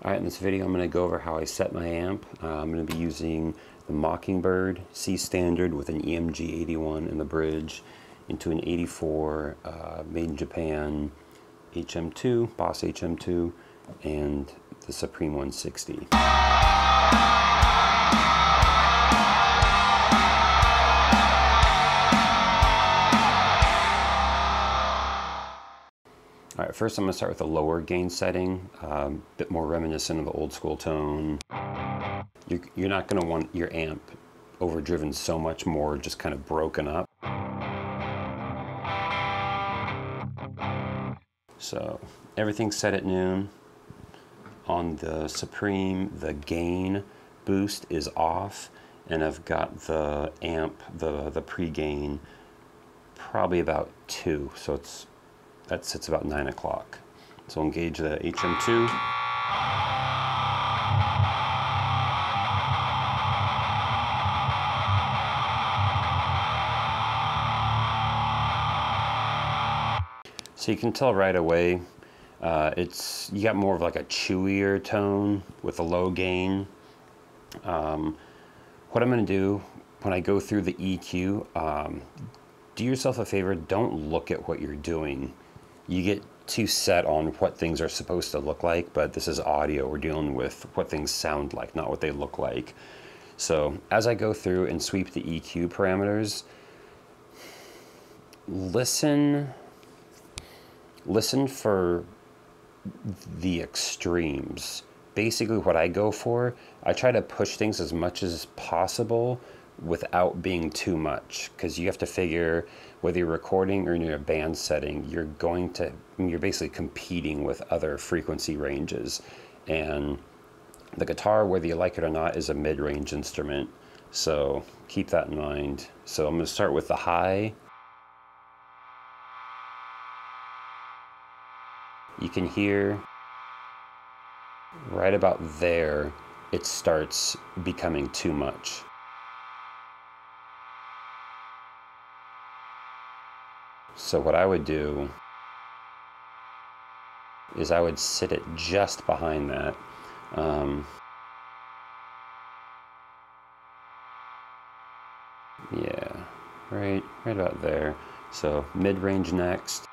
Alright, in this video I'm going to go over how I set my amp. I'm going to be using the Mockingbird C standard with an EMG 81 in the bridge into an 84 made in Japan HM-2, Boss HM-2, and the Supreme 160. All right, first I'm going to start with a lower gain setting, a bit more reminiscent of the old school tone. You're not going to want your amp overdriven so much more, just kind of broken up. So everything's set at noon. On the Supreme, the gain boost is off, and I've got the amp, the pre-gain, probably about 2, so that sits about 9 o'clock. So engage the HM-2. So you can tell right away, you got more of like a chewier tone with a low gain. What I'm going to do when I go through the EQ, do yourself a favor, don't look at what you're doing. You get too set on what things are supposed to look like, but this is audio. We're dealing with what things sound like, not what they look like. So as I go through and sweep the EQ parameters, listen for the extremes. Basically what I go for, I try to push things as much as possible without being too much, because you have to figure whether you're recording or in a band setting, you're basically competing with other frequency ranges, and the guitar, whether you like it or not, is a mid-range instrument, so keep that in mind. So I'm going to start with the high. You can hear right about there it starts becoming too much. So what I would do is I would sit it just behind that. Yeah, right about there. So mid-range next.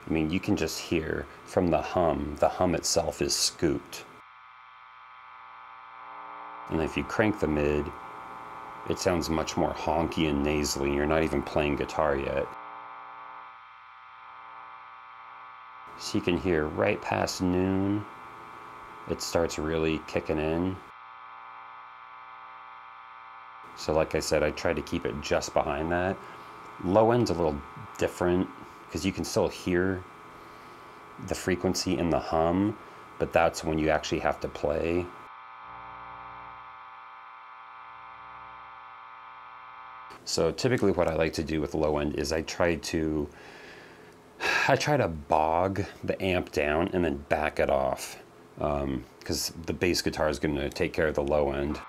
I mean, you can just hear from the hum itself is scooped. And if you crank the mid, it sounds much more honky and nasally. You're not even playing guitar yet. So you can hear right past noon, it starts really kicking in. So like I said, I try to keep it just behind that. Low end's a little different because you can still hear the frequency in the hum, but that's when you actually have to play. So typically what I like to do with low end is I try to bog the amp down and then back it off, because the bass guitar is going to take care of the low end.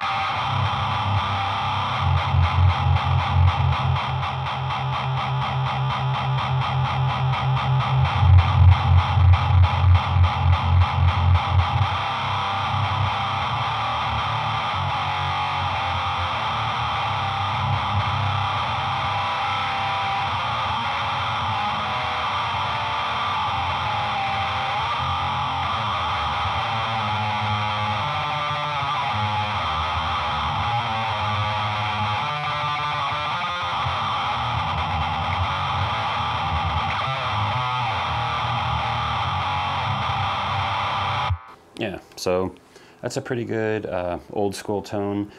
Yeah, so that's a pretty good old school tone.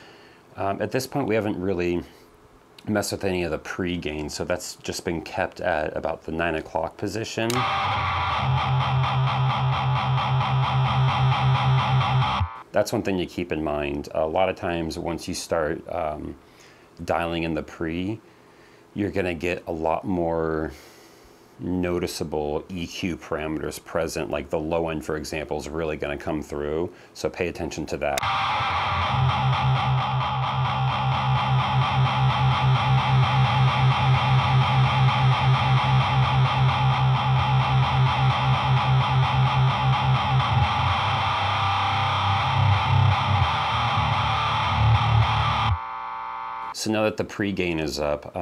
At this point we haven't really messed with any of the pre-gain, so that's just been kept at about the 9 o'clock position. That's one thing you keep in mind. A lot of times once you start dialing in the pre, you're gonna get a lot more noticeable EQ parameters present, like the low end, for example, is really going to come through, so pay attention to that. So now that the pre-gain is up,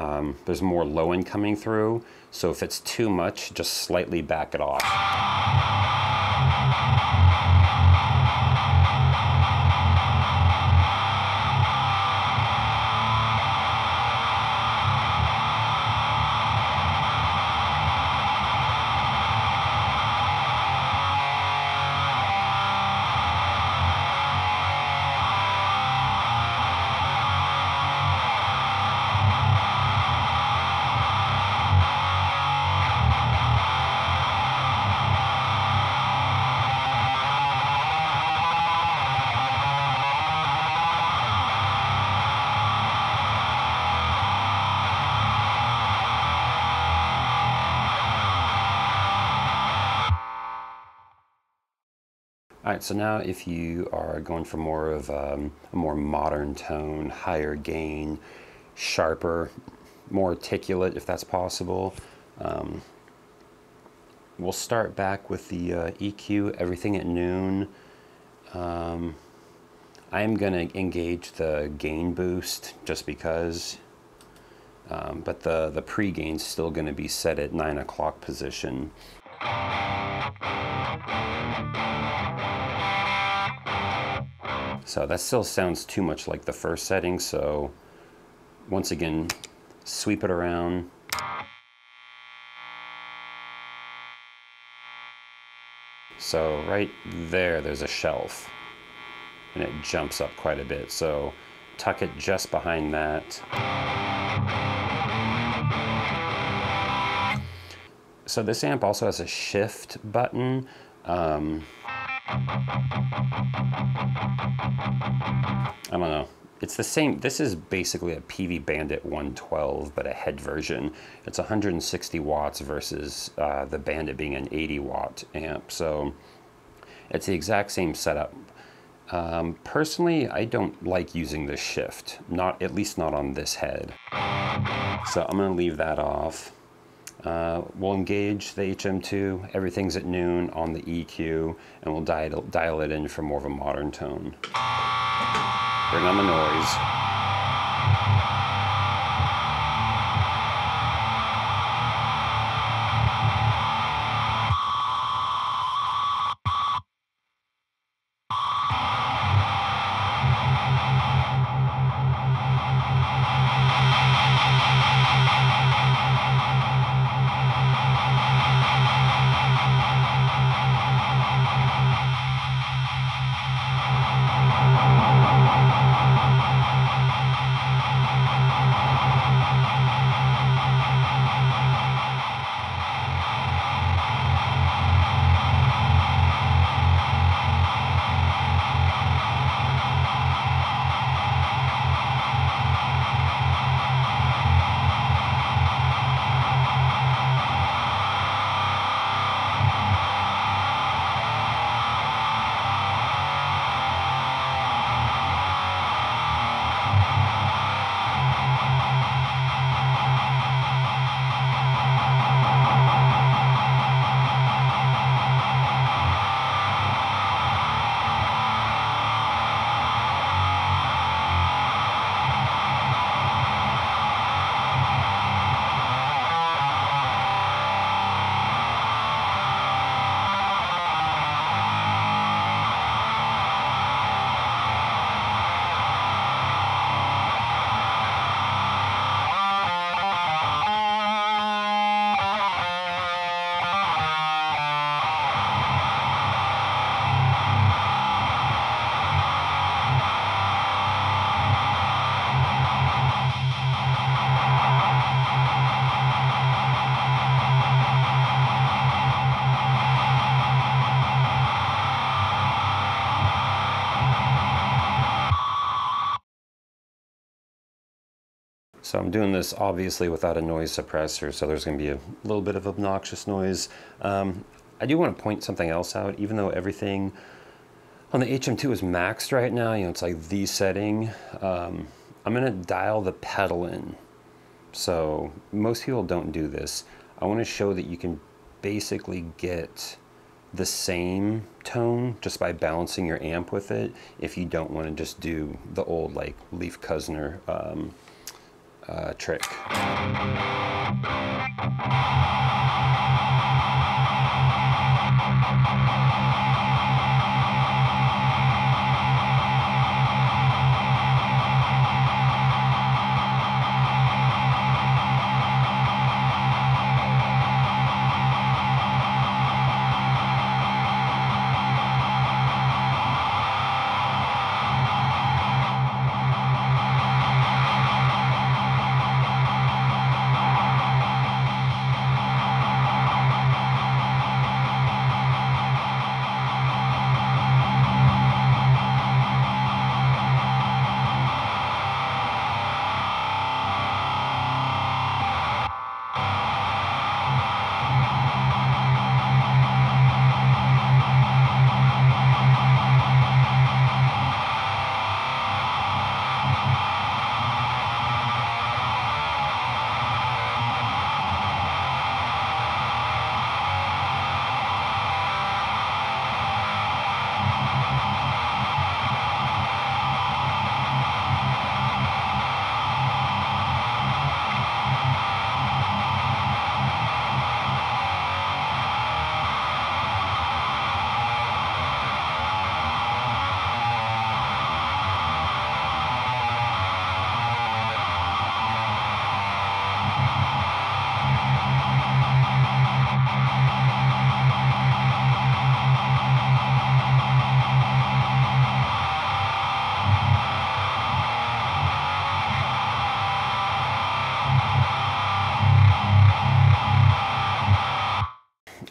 there's more low end coming through. So if it's too much, just slightly back it off. All right, so now if you are going for more of a more modern tone, higher gain, sharper, more articulate, if that's possible, we'll start back with the EQ, everything at noon. I'm going to engage the gain boost just because, but the pre-gain is still going to be set at 9 o'clock position. So that still sounds too much like the first setting, so once again, sweep it around. So right there's a shelf, and it jumps up quite a bit, so tuck it just behind that. So this amp also has a shift button. I don't know. It's the same. This is basically a Peavey Bandit 112, but a head version. It's 160 watts versus the Bandit being an 80 watt amp. So it's the exact same setup. Personally, I don't like using this shift, at least not on this head. So I'm going to leave that off. We'll engage the HM-2, everything's at noon on the EQ, and we'll dial it in for more of a modern tone. Bring on the noise. So I'm doing this obviously without a noise suppressor, so there's going to be a little bit of obnoxious noise. I do want to point something else out. Even though everything on the HM-2 is maxed right now, you know, it's like the setting, I'm going to dial the pedal in. So most people don't do this. I want to show that you can basically get the same tone just by balancing your amp with it if you don't want to just do the old like Leaf Kusner trick.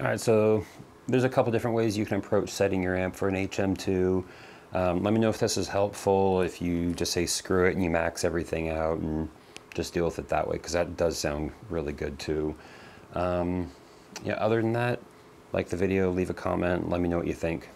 All right, so there's a couple different ways you can approach setting your amp for an HM-2. Let me know if this is helpful, if you just say screw it and you max everything out and just deal with it that way, because that does sound really good too. Yeah, other than that, like the video, leave a comment, let me know what you think.